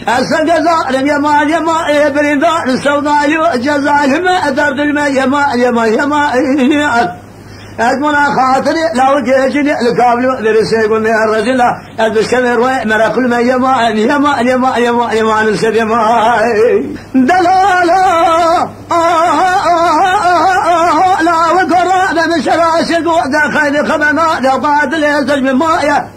السنجزال يا ما يا ما بريدان السوداء جزال ما درد الماء يا ما يا ما يا ما أزمنا خاطري لو جيجني القابل درس يقول يا الرجل البشر مرا كل ما يا ما يا ما يا ما يا ما يا ما نسد يا ما دلالا لا وقرا بمشراش قودا خير خبنا لا بعد ليزج من مايا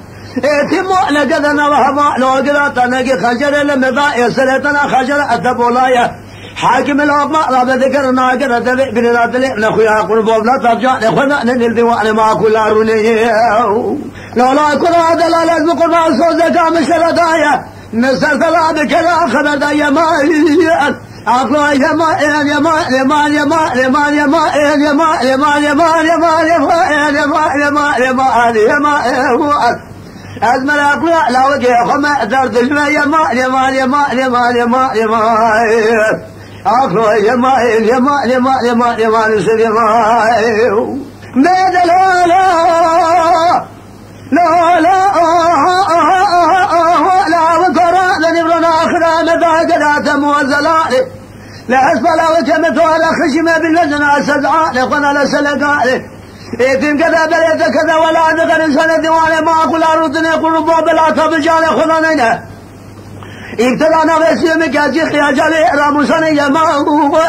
تمو لقدنا وهما لو قدرت نجي خجر لمضى يسرتنا خجر الدبولايا حاكم الأبناء لا ذكرنا قدر تبي بنا تلي نخويا قرب ولا ترجع نخونا ننزل ديوان ما كل روني لا كل هذا لا لازم قرب صوزك مشر دايا نسر لا بكلا خبر دايا ما أقول يا ما يا ما يا ما يا ما يا ما يا ما يا ما يا ما يا ما يا ما يا ما يا ما يا ما يا ما يا ما أزمر أقول لا وجه خما درد الماء يا ما يا ما يا ما يا ما يا ما يا ما أقول يا ما يا ما يا ما يا ما يا ما نسير يا ما ميد لا لا لا لا وقرا نبرنا آخر مدى قدات موزلالي لا أسفل وكمت ولا خشمة بالوزن أسدعالي قنا لسلقالي إذن كذا بلد كذا ولا ذكر إنسان ديواني ما أقول أردني قربا بلا تبجال خلانينا ابتدانا بسيومك أجيخ يا جالي راموساني يا ما هو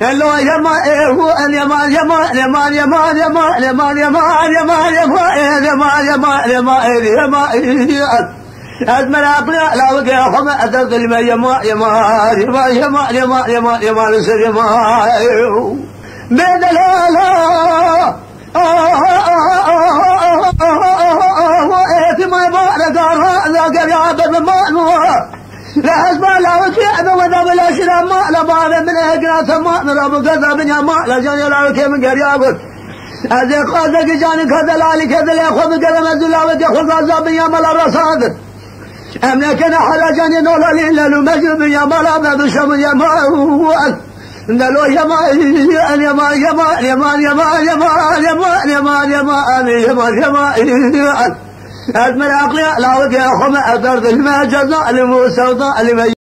اللو يا ما هو يا ما يا ما يا ما يا ما يا ما يا ما يا ما يا ما يا ما يا ما يا ما يا ما يا ما أزمن أقلع لا وقع خما أدرد لما يا ما يا ما يا ما يا ما يا ما يا ما يا ما نسر يا ما بيد لا لا ما يبارك هذا قريب الماء لا حسب لا وكيع وذا بلا شراء ماء لا بال من اقرا ثم رب كذا من ماء لا جاني لا وكيع من قريب هذا قازك جاني كذا لا كذا لا ياخذ كلام لا وياخذ عذاب يا مال الرصاد املكنا حرجاني نولا الا المجد يا مال بشم يا ماء نلو يا ما يا ما يا ما يا ما يا ما يا ما يا ما يا ما يا ما يا ما يا ما أزمن أقلع لا وجه خما أدرد الماء جزاء الموسى ظالم